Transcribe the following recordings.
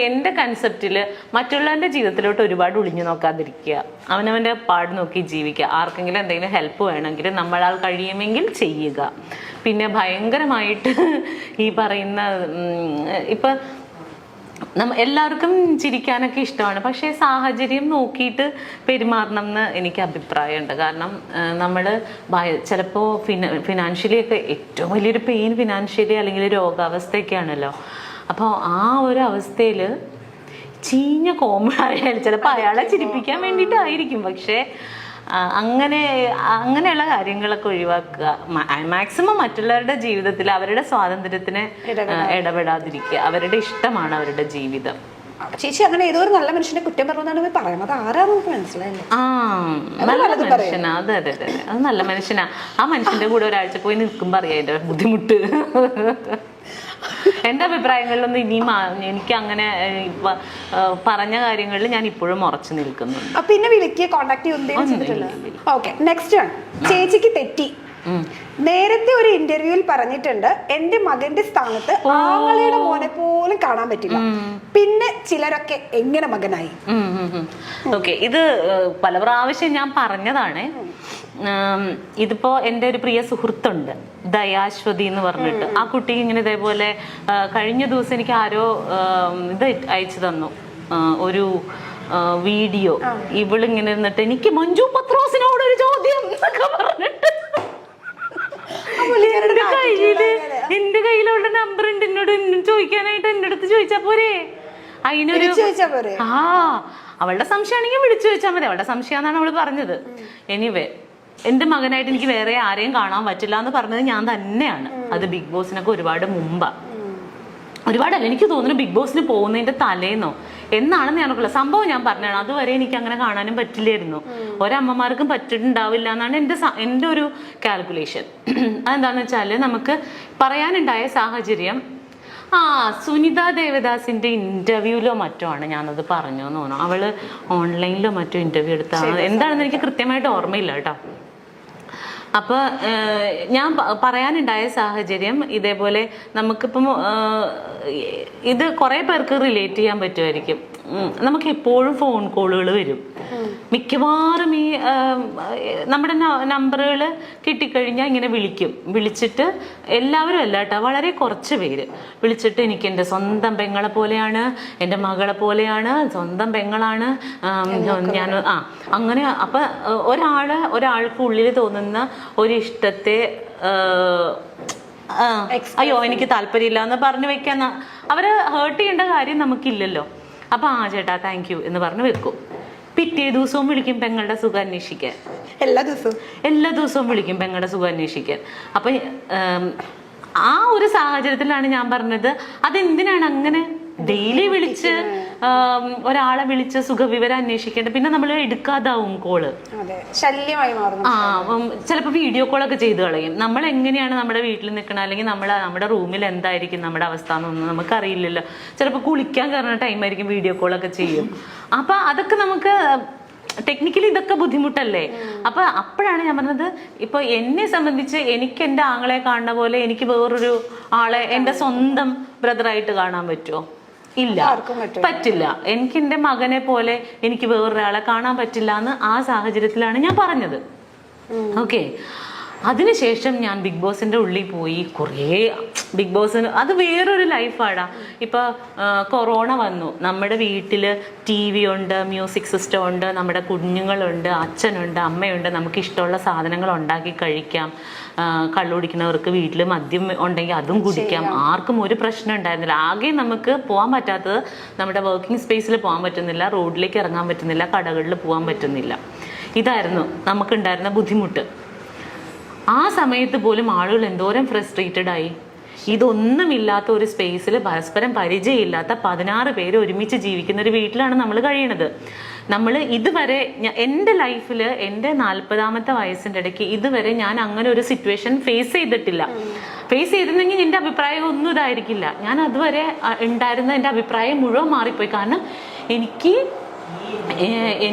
എന്റെ കൺസെപ്റ്റില് മറ്റുള്ളവന്റെ ജീവിതത്തിലോട്ട് ഒരുപാട് ഒളിഞ്ഞു നോക്കാതിരിക്കുക, അവനവന്റെ പാട് നോക്കി ജീവിക്കുക. ആർക്കെങ്കിലും എന്തെങ്കിലും ഹെൽപ്പ് വേണമെങ്കിൽ നമ്മളാൽ കഴിയുമെങ്കിൽ ചെയ്യുക. പിന്നെ ഭയങ്കരമായിട്ട് ഈ പറയുന്ന ഇപ്പൊ എല്ലാവർക്കും ചിരിക്കാനൊക്കെ ഇഷ്ടമാണ്, പക്ഷേ സാഹചര്യം നോക്കിയിട്ട് പെരുമാറണം എന്ന് എനിക്ക് അഭിപ്രായമുണ്ട്. കാരണം നമ്മൾ ചിലപ്പോൾ ഫിനാൻഷ്യലി ഒക്കെ ഏറ്റവും വലിയൊരു പെയിൻ ഫിനാൻഷ്യലി അല്ലെങ്കിൽ രോഗാവസ്ഥയൊക്കെയാണല്ലോ. അപ്പോൾ ആ ഒരു അവസ്ഥയിൽ ചീഞ്ഞ കോമഡായാലും ചിലപ്പോൾ അയാളെ ചിരിപ്പിക്കാൻ വേണ്ടിയിട്ടായിരിക്കും, പക്ഷേ അങ്ങനെയുള്ള കാര്യങ്ങളൊക്കെ ഒഴിവാക്കുക. മാക്സിമം മറ്റുള്ളവരുടെ ജീവിതത്തിൽ അവരുടെ സ്വാതന്ത്ര്യത്തിന് ഇടപെടാതിരിക്കുക. അവരുടെ ഇഷ്ടമാണ് അവരുടെ ജീവിതം. ചേച്ചി അങ്ങനെ ഏതോ ഒരു നല്ല മനുഷ്യനെ കുറ്റം പറഞ്ഞാണ് പറയുന്നത്. ആരാന്ന് മനസ്സിലായില്ലേ? നല്ല മനുഷ്യനാ, അതെ അതെ അതെ, അത് നല്ല മനുഷ്യനാ. ആ മനുഷ്യന്റെ കൂടെ ഒരാഴ്ച പോയി നിൽക്കുമ്പോ അറിയാം അതിന്റെ ബുദ്ധിമുട്ട്. എന്റെ അഭിപ്രായങ്ങളിലൊന്നും ഇനിയും എനിക്ക് അങ്ങനെ പറഞ്ഞ കാര്യങ്ങളിൽ ഞാൻ ഇപ്പോഴും ഉറച്ചു നിൽക്കുന്നുണ്ട്. പിന്നെ വിളിക്കുക, കോണ്ടാക്ട് ചെയ്യുന്നില്ല. ഓക്കെ, നെക്സ്റ്റ് ആണ് ചേച്ചിക്ക് തെറ്റി. നേരത്തെ ഒരു ഇന്റർവ്യൂവിൽ പറഞ്ഞിട്ടുണ്ട്, എന്റെ മകന്റെ സ്ഥാനത്ത് ആങ്ങളുടെ മോനെ പോലും കാണാൻ പറ്റില്ല. പിന്നെ ചിലരൊക്കെ എങ്ങനെ മകനായി? ഓക്കെ, ഇത് പല പ്രാവശ്യം ഞാൻ പറഞ്ഞതാണ്. ഇതിപ്പോ എൻ്റെ ഒരു പ്രിയ സുഹൃത്തുണ്ട്, ദയാശ്വതി എന്ന് പറഞ്ഞിട്ട്. ആ കുട്ടി ഇങ്ങനെ ഇതേപോലെ കഴിഞ്ഞ ദിവസം എനിക്ക് ആരോ ഇത് അയച്ചു തന്നു, ഒരു വീഡിയോ. ഇവളിങ്ങനെ ഇരുന്നിട്ട് എനിക്ക് മഞ്ജു പത്രോസിനോട് ഒരു ചോദ്യം എന്നൊക്കെ പറഞ്ഞിട്ട്, എന്റെ കയ്യിലുള്ള നമ്പർ ഉണ്ട്, എന്നോട് ചോദിക്കാനായിട്ട് എന്റെ അടുത്ത് ചോദിച്ചാ പോരെ? അതിനൊരു അവളുടെ സംശയമാണെങ്കിൽ വിളിച്ചു ചോദിച്ചാൽ മതി. അവളുടെ സംശയമാണെന്നാണ് അവള് പറഞ്ഞത്. എനിവേ, എന്റെ മകനായിട്ട് എനിക്ക് വേറെ ആരെയും കാണാൻ പറ്റില്ല എന്ന് പറഞ്ഞത് ഞാൻ തന്നെയാണ്. അത് ബിഗ് ബോസിനൊക്കെ ഒരുപാട് മുമ്പാ, ഒരുപാടല്ല, എനിക്ക് തോന്നുന്നു ബിഗ് ബോസിന് പോകുന്നതിന്റെ തലേന്നോ എന്നാണെന്ന് ഞാനൊക്കെ സംഭവം ഞാൻ പറഞ്ഞാണ്. അതുവരെ എനിക്ക് അങ്ങനെ കാണാനും പറ്റില്ലായിരുന്നു. ഒരമ്മമാർക്കും പറ്റിയിട്ടുണ്ടാവില്ല എന്നാണ് എൻ്റെ ഒരു കാൽക്കുലേഷൻ. അതെന്താന്ന് വെച്ചാല് നമുക്ക് പറയാനുണ്ടായ സാഹചര്യം, സുനിത ദേവദാസിന്റെ ഇന്റർവ്യൂലോ മറ്റോ ആണ് ഞാനത് പറഞ്ഞു എന്ന് തോന്നുന്നു. അവള് ഓൺലൈനിലോ മറ്റോ ഇന്റർവ്യൂ എടുത്താണ്, എന്താണെന്ന് എനിക്ക് കൃത്യമായിട്ട് ഓർമ്മയില്ല കേട്ടോ. അപ്പൊ ഞാൻ പറയാനുണ്ടായ സാഹചര്യം ഇതേപോലെ, നമുക്കിപ്പം ഇത് കുറെ പേർക്ക് റിലേറ്റ് ചെയ്യാൻ പറ്റുമായിരിക്കും. നമുക്ക് എപ്പോഴും ഫോൺ കോളുകൾ വരും. മിക്കവാറും ഈ നമ്മുടെ നമ്പറുകൾ കിട്ടിക്കഴിഞ്ഞാൽ ഇങ്ങനെ വിളിച്ചിട്ട് എല്ലാവരും അല്ല കേട്ടോ, വളരെ കുറച്ച് പേര് വിളിച്ചിട്ട് എനിക്ക് എൻ്റെ സ്വന്തം പെങ്ങളെ പോലെയാണ്, എൻ്റെ മകളെ പോലെയാണ്, സ്വന്തം പെങ്ങളാണ് ഞാൻ അങ്ങനെ. അപ്പൊ ഒരാൾക്ക് ഉള്ളിൽ തോന്നുന്ന ഒരു ഇഷ്ടത്തെ അയ്യോ എനിക്ക് താല്പര്യമില്ല എന്ന് പറഞ്ഞു വെക്കാൻ അവരെ ഹേർട്ട് ചെയ്യേണ്ട കാര്യം നമുക്കില്ലല്ലോ. അപ്പൊ ചേട്ടാ താങ്ക് യു എന്ന് പറഞ്ഞ് വെക്കും. പിറ്റേ ദിവസവും വിളിക്കും പെങ്ങളുടെ സുഖം അന്വേഷിക്കാൻ. എല്ലാ ദിവസവും വിളിക്കും പെങ്ങളുടെ സുഖം അന്വേഷിക്കാൻ. അപ്പൊ ആ ഒരു സാഹചര്യത്തിലാണ് ഞാൻ പറഞ്ഞത്, അതെന്തിനാണ് അങ്ങനെ ഡെയിലി വിളിച്ച് ഒരാളെ വിളിച്ച് സുഖവിവരം അന്വേഷിക്കേണ്ടത്? പിന്നെ നമ്മൾ എടുക്കാതാവും കോള്, ശല്യമായി മാറും. ചിലപ്പോൾ വീഡിയോ കോളൊക്കെ ചെയ്ത് കളയും. നമ്മൾ എങ്ങനെയാണ് നമ്മുടെ വീട്ടിൽ നിൽക്കണം, അല്ലെങ്കിൽ നമ്മുടെ റൂമിൽ എന്തായിരിക്കും നമ്മുടെ അവസ്ഥ എന്നൊന്നും നമുക്കറിയില്ലല്ലോ. ചിലപ്പോൾ കുളിക്കാൻ കയറുന്ന ടൈമായിരിക്കും വീഡിയോ കോളൊക്കെ ചെയ്യും. അപ്പൊ അതൊക്കെ നമുക്ക് ടെക്നിക്കലി ഇതൊക്കെ ബുദ്ധിമുട്ടല്ലേ. അപ്പൊ അപ്പോഴാണ് ഞാൻ പറഞ്ഞത്, ഇപ്പൊ എന്നെ സംബന്ധിച്ച് എനിക്ക് എൻ്റെ ആങ്ങളെ കാണുന്ന പോലെ എനിക്ക് വേറൊരു ആളെ എൻ്റെ സ്വന്തം ബ്രദറായിട്ട് കാണാൻ പറ്റുമോ? ഇല്ല, പറ്റില്ല. എനിക്ക് എൻ്റെ മകനെ പോലെ എനിക്ക് വേറൊരാളെ കാണാൻ പറ്റില്ല എന്ന് ആ സാഹചര്യത്തിലാണ് ഞാൻ പറഞ്ഞത്. ഓക്കെ, അതിനുശേഷം ഞാൻ ബിഗ് ബോസിന്റെ ഉള്ളിൽ പോയി. കുറേ ബിഗ് ബോസിന് അത് വേറൊരു ലൈഫാടാ. ഇപ്പൊ കൊറോണ വന്നു, നമ്മുടെ വീട്ടിൽ TV ഉണ്ട്, മ്യൂസിക് സിസ്റ്റം ഉണ്ട്, നമ്മുടെ കുഞ്ഞുങ്ങളുണ്ട്, അച്ഛനുണ്ട്, അമ്മയുണ്ട്, നമുക്ക് ഇഷ്ടമുള്ള സാധനങ്ങൾ ഉണ്ടാക്കി കഴിക്കാം. കള്ളുകുടിക്കുന്നവർക്ക് വീട്ടിൽ മദ്യം ഉണ്ടെങ്കിൽ അതും കുടിക്കാം. ആർക്കും ഒരു പ്രശ്നം ഉണ്ടായിരുന്നില്ല. ആകെ നമുക്ക് പോകാൻ പറ്റാത്തത് നമ്മുടെ വർക്കിംഗ് സ്പേസിൽ പോകാൻ പറ്റുന്നില്ല, റോഡിലേക്ക് ഇറങ്ങാൻ പറ്റുന്നില്ല, കടകളിൽ പോകാൻ പറ്റുന്നില്ല. ഇതായിരുന്നു നമുക്കുണ്ടായിരുന്ന ബുദ്ധിമുട്ട്. ആ സമയത്ത് പോലും ആളുകൾ എന്തോരം ഫ്രസ്ട്രേറ്റഡ് ആയി. ഇതൊന്നുമില്ലാത്ത ഒരു സ്പേസിൽ പരസ്പരം പരിചയമില്ലാത്ത 16 പേര് ഒരുമിച്ച് ജീവിക്കുന്ന ഒരു വീട്ടിലാണ് നമ്മൾ കഴിയണത്. നമ്മൾ ഇതുവരെ എൻ്റെ ലൈഫിൽ എൻ്റെ 40ാമത്തെ വയസ്സിൻ്റെ ഇടയ്ക്ക് ഇതുവരെ ഞാൻ അങ്ങനെ ഒരു സിറ്റുവേഷൻ ഫേസ് ചെയ്തിട്ടില്ല. ഫേസ് ചെയ്തിരുന്നെങ്കിൽ എൻ്റെ അഭിപ്രായം ഒന്നും ഇതായിരിക്കില്ല. ഞാൻ അതുവരെ ഉണ്ടായിരുന്ന എൻ്റെ അഭിപ്രായം മുഴുവൻ മാറിപ്പോയി. കാരണം എനിക്ക്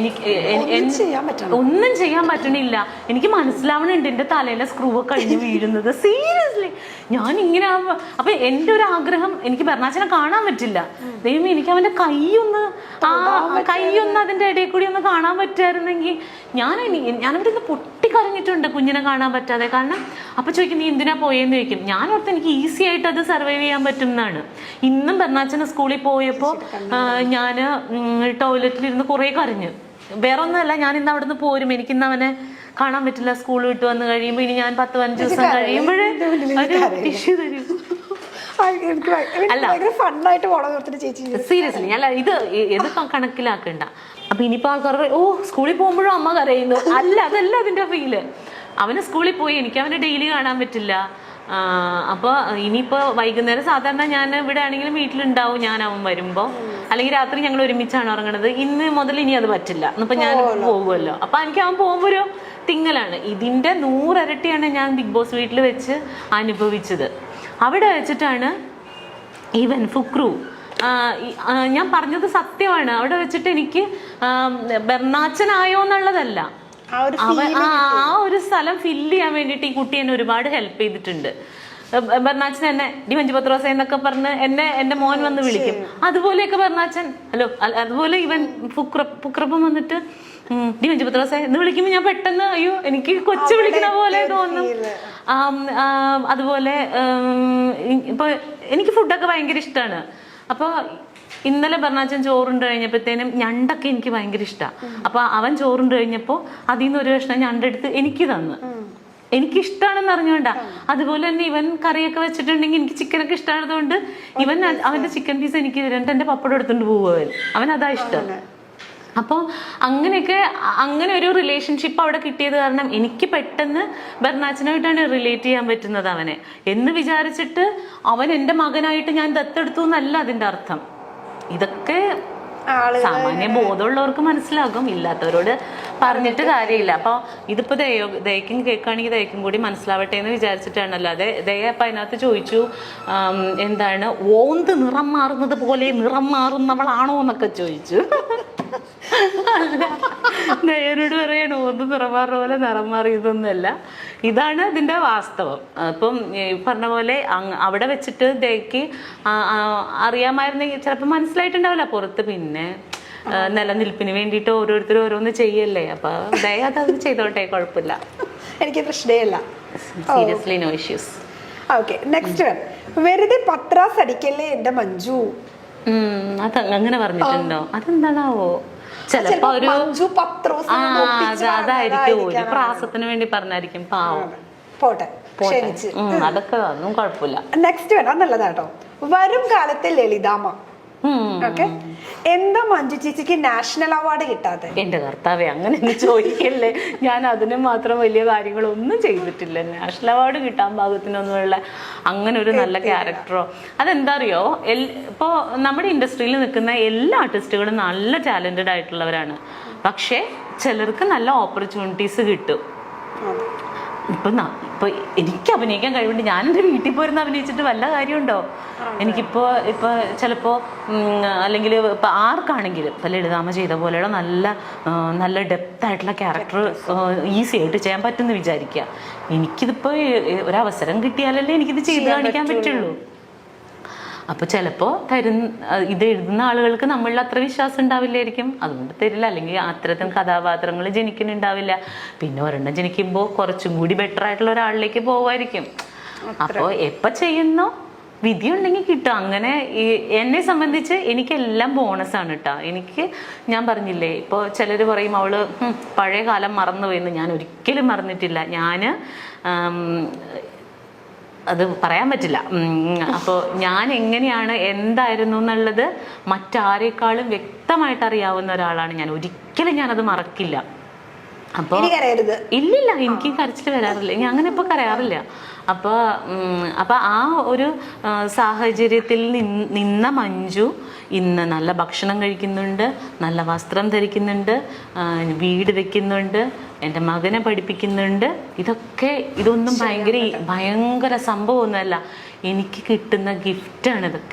ഒന്നും ചെയ്യാൻ പറ്റണില്ല. എനിക്ക് മനസ്സിലാവണുണ്ട് എൻ്റെ തലയിലെ സ്ക്രൂ ഒക്കെ കഴിഞ്ഞ് വീഴുന്നത്. സീരിയസ്ലി ഞാൻ ഇങ്ങനെ. അപ്പൊ എൻ്റെ ഒരു ആഗ്രഹം, എനിക്ക് ബെർണാച്ചനെ കാണാൻ പറ്റില്ല. ദൈവം, എനിക്ക് അവന്റെ കൈയൊന്ന് അതിന്റെ ഇടയിൽ കൂടി ഒന്ന് കാണാൻ പറ്റുമായിരുന്നെങ്കിൽ ഞാനിവിടെ നിന്ന് പൊട്ടിക്കരഞ്ഞിട്ടുണ്ട് കുഞ്ഞിനെ കാണാൻ പറ്റാതെ. കാരണം അപ്പൊ ചോദിക്കും നീ എന്തിനാ പോയെന്ന് ചോദിക്കും. ഞാൻ ഓർത്ത് എനിക്ക് ഈസി ആയിട്ട് അത് സർവൈവ് ചെയ്യാൻ പറ്റും എന്നാണ്. ഇന്നും ബെർണാച്ചന് സ്കൂളിൽ പോയപ്പോ ഞാൻ ടോയ്ലറ്റിലിരുന്ന് കുറെ കരഞ്ഞു. വേറെ ഒന്നുമല്ല, ഞാൻ ഇന്ന് അവിടെ നിന്ന് പോരും, എനിക്കിന്ന് അവനെ കാണാൻ പറ്റില്ല. സ്കൂൾ വിട്ട് വന്ന് കഴിയുമ്പോ ഇനി ഞാൻ 10-15 ദിവസം കഴിയുമ്പോഴേ ടിഷ്യൂ തരും. സീരിയസ്ലി അല്ല, ഇത് കണക്കിലാക്കണ്ട. അപ്പൊ ഇനിയിപ്പോ ആൾക്കാർ ഓ സ്കൂളിൽ പോകുമ്പോഴും അമ്മ കരയുന്നു. അല്ല, അതല്ല അതിന്റെ ഫീല്. അവന് സ്കൂളിൽ പോയി എനിക്ക് അവനെ ഡെയിലി കാണാൻ പറ്റില്ല. അപ്പൊ ഇനിയിപ്പോ വൈകുന്നേരം സാധാരണ ഞാൻ ഇവിടെ ആണെങ്കിലും വീട്ടിലുണ്ടാവും ഞാൻ അവൻ വരുമ്പോ, അല്ലെങ്കിൽ രാത്രി ഞങ്ങൾ ഒരുമിച്ചാണ് ഉറങ്ങണത്. ഇന്ന് മുതൽ ഇനി അത് പറ്റില്ല. ഇന്നിപ്പോ ഞാൻ പോകുമല്ലോ. അപ്പൊ എനിക്ക് അവൻ പോകുമ്പോ ഒരു തിങ്ങലാണ്. ഇതിന്റെ 100 ഇരട്ടിയാണ് ഞാൻ ബിഗ് ബോസ് വീട്ടിൽ വെച്ച് അനുഭവിച്ചത്. അവിടെ വെച്ചിട്ടാണ് ഈവൻ ഫുക്രു, ഞാൻ പറഞ്ഞത് സത്യമാണ്, അവിടെ വെച്ചിട്ട് എനിക്ക് ബെർണാച്ചനായോ എന്നുള്ളതല്ല, ആ ഒരു സ്ഥലം ഫില്ല് ചെയ്യാൻ വേണ്ടിയിട്ട് ഈ കുട്ടി എന്നെ ഒരുപാട് ഹെൽപ്പ് ചെയ്തിട്ടുണ്ട്. ബെർണാച്ചൻ എന്നെ ഡി മഞ്ജു പത്രോസ എന്നൊക്കെ പറഞ്ഞ് എന്റെ മോൻ വന്ന് വിളിക്കും. അതുപോലെയൊക്കെ ബെർണാച്ചൻ ഹലോ, അതുപോലെ ഇവൻ ഫുക്രപ്പം വന്നിട്ട് ഡി മഞ്ജു പത്രോസ എന്ന് വിളിക്കുമ്പോൾ ഞാൻ പെട്ടെന്ന് അയ്യോ എനിക്ക് കൊച്ചു വിളിക്കണ പോലെ തോന്നും. അതുപോലെ ഇപ്പൊ എനിക്ക് ഫുഡൊക്കെ ഭയങ്കര ഇഷ്ടമാണ്. അപ്പൊ ഇന്നലെ ബെർണാച്ചൻ ചോറുണ്ട് കഴിഞ്ഞപ്പോഴത്തേനും ഞണ്ടൊക്കെ എനിക്ക് ഭയങ്കര ഇഷ്ടമാണ്. അപ്പൊ അവൻ ചോറുണ്ട് കഴിഞ്ഞപ്പോ അതിൽ നിന്ന് ഒരു കഷ്ണം ഞണ്ടെടുത്ത് എനിക്ക് തന്നു. എനിക്കിഷ്ടമാണെന്ന് അറിഞ്ഞോണ്ടാ. അതുപോലെ തന്നെ ഇവൻ കറിയൊക്കെ വെച്ചിട്ടുണ്ടെങ്കിൽ എനിക്ക് ചിക്കനൊക്കെ ഇഷ്ടമായതുകൊണ്ട് ഇവൻ അവന്റെ ചിക്കൻ പീസ് എനിക്ക് തരുന്നുണ്ട്. എന്റെ പപ്പടം എടുത്തോണ്ട് പോവും. അവൻ അതാ ഇഷ്ടം. അപ്പോൾ അങ്ങനെ ഒരു റിലേഷൻഷിപ്പ് അവിടെ കിട്ടിയത് കാരണം എനിക്ക് പെട്ടെന്ന് ബെർണാച്ചനായിട്ടാണ് റിലേറ്റ് ചെയ്യാൻ പറ്റുന്നത് അവനെ എന്ന് വിചാരിച്ചിട്ട്. അവൻ എൻ്റെ മകനായിട്ട് ഞാൻ ദത്തെടുത്തു എന്നല്ല അതിന്റെ അർത്ഥം. ഇതൊക്കെ സാമാന്യ ബോധമുള്ളവർക്ക് മനസ്സിലാകും, ഇല്ലാത്തവരോട് പറഞ്ഞിട്ട് കാര്യമില്ല. അപ്പൊ ഇതിപ്പോ ദയക്കും കേൾക്കുകയാണെങ്കിൽ ദയക്കും കൂടി മനസ്സിലാവട്ടെ എന്ന് വിചാരിച്ചിട്ടാണല്ലോ. ദയ അപ്പൊ അതിനകത്ത് ചോദിച്ചു എന്താണ് ഓന്ത് നിറം മാറുന്നത് പോലെ നിറം മാറുന്നവളാണോ എന്നൊക്കെ ചോദിച്ചു. ദയനോട് പറയണ ഓന്ത് നിറം മാറുന്ന പോലെ നിറം മാറിയതൊന്നുമല്ല, ഇതാണ് ഇതിന്റെ വാസ്തവം. അപ്പം പറഞ്ഞ പോലെ അവിടെ വെച്ചിട്ട് ദയക്ക് അറിയാമായിരുന്നെങ്കിൽ ചിലപ്പോൾ മനസ്സിലായിട്ടുണ്ടാവില്ല പുറത്ത്. പിന്നെ നിലനിൽപ്പിന് വേണ്ടിയിട്ട് ഓരോരുത്തരും ഓരോന്ന് ചെയ്യല്ലേ. അപ്പൊ ദയ അത് ചെയ്തോട്ടെ, കുഴപ്പമില്ല, എനിക്ക് പ്രശ്നമില്ല. Seriously no issues. Okay, next വെറുതെ പത്രാസ് അടിക്കല്ലേ എന്റെ മഞ്ജു. അത് അങ്ങനെ പറഞ്ഞിട്ടുണ്ടോ? അതെന്താണാവോ? ചിലപ്പോ ഒരു അതായിരിക്കും, ഒരു പ്രാസത്തിന് വേണ്ടി പറഞ്ഞായിരിക്കും. പാവം, പോട്ടെ, അതൊക്കെ ഒന്നും കുഴപ്പമില്ല. നെക്സ്റ്റ് വേണം, നല്ലതാട്ടോ. വരും കാലത്തെ ലളിതാമ്മ. എന്താ മഞ്ജു ചേച്ചിക്ക് നാഷണൽ അവാർഡ് കിട്ടാതെ? എന്റെ കർത്താവേ, അങ്ങനെ ചോദിക്കല്ലേ. ഞാൻ അതിന് മാത്രം വലിയ കാര്യങ്ങളൊന്നും ചെയ്തിട്ടില്ല. നാഷണൽ അവാർഡ് കിട്ടാൻ പാകത്തിനൊന്നുമുള്ള അങ്ങനെ ഒരു നല്ല ക്യാരക്ടറോ. അതെന്താ അറിയോ, ഇപ്പോ നമ്മുടെ ഇൻഡസ്ട്രിയിൽ നിൽക്കുന്ന എല്ലാ ആർട്ടിസ്റ്റുകളും നല്ല ടാലന്റഡ് ആയിട്ടുള്ളവരാണ്. പക്ഷെ ചിലർക്ക് നല്ല ഓപ്പർച്യൂണിറ്റീസ് കിട്ടും. ഇപ്പൊ എനിക്ക് അഭിനയിക്കാൻ കഴിവുണ്ട്. ഞാൻ എൻ്റെ വീട്ടിൽ പോയിരുന്ന് അഭിനയിച്ചിട്ട് വല്ല കാര്യമുണ്ടോ? എനിക്കിപ്പോ ചിലപ്പോ അല്ലെങ്കിൽ ഇപ്പൊ ആർക്കാണെങ്കിലും ഇപ്പൊ ലളിതാമ്മ ചെയ്ത പോലെയുള്ള നല്ല ഡെപ്ത് ആയിട്ടുള്ള ക്യാരക്ടർ ഈസി ആയിട്ട് ചെയ്യാൻ പറ്റുമെന്ന് വിചാരിക്കുക. എനിക്കിതിപ്പോ ഒരവസരം കിട്ടിയാലല്ലേ എനിക്കിത് ചെയ്ത് കാണിക്കാൻ പറ്റുള്ളൂ. അപ്പൊ ചിലപ്പോ ഇത് എഴുതുന്ന ആളുകൾക്ക് നമ്മളിൽ അത്ര വിശ്വാസം ഉണ്ടാവില്ലായിരിക്കും, അതുകൊണ്ട് തരില്ല. അല്ലെങ്കിൽ അത്തരത്തിൽ കഥാപാത്രങ്ങൾ ജനിക്കുന്നുണ്ടാവില്ല. പിന്നെ ഒരെണ്ണം ജനിക്കുമ്പോൾ കുറച്ചും കൂടി ബെറ്റർ ആയിട്ടുള്ള ഒരാളിലേക്ക് പോവായിരിക്കും. അപ്പോൾ എപ്പോൾ ചെയ്യുന്നോ വിധി ഉണ്ടെങ്കിൽ കിട്ടും. അങ്ങനെ എന്നെ സംബന്ധിച്ച് എനിക്കെല്ലാം ബോണസാണ് കേട്ടോ. ഞാൻ പറഞ്ഞില്ലേ, ഇപ്പോൾ ചിലർ പറയും അവള് പഴയ കാലം മറന്നുപോയെന്ന്. ഞാൻ ഒരിക്കലും മറന്നിട്ടില്ല. അത് പറയാൻ പറ്റില്ല. അപ്പോൾ ഞാൻ എങ്ങനെയാണ് എന്തായിരുന്നു എന്നുള്ളത് മറ്റാരേക്കാളും വ്യക്തമായിട്ട് അറിയാവുന്ന ഒരാളാണ് ഞാൻ. ഒരിക്കലും ഞാനത് മറക്കില്ല. അപ്പൊ ഇല്ലില്ല, എനിക്ക് കരച്ചിൽ വരാറില്ല. ഞാൻ അങ്ങനെ ഇപ്പൊ കരയാറില്ല. അപ്പൊ ആ ഒരു സാഹചര്യത്തിൽ നിന്ന മഞ്ജു ഇന്ന് നല്ല ഭക്ഷണം കഴിക്കുന്നുണ്ട്, നല്ല വസ്ത്രം ധരിക്കുന്നുണ്ട്, വീട് വെക്കുന്നുണ്ട്, എൻ്റെ മകനെ പഠിപ്പിക്കുന്നുണ്ട്. ഇതൊന്നും ഭയങ്കര സംഭവമൊന്നുമല്ല. എനിക്ക് കിട്ടുന്ന ഗിഫ്റ്റാണ് ഇതൊക്കെ.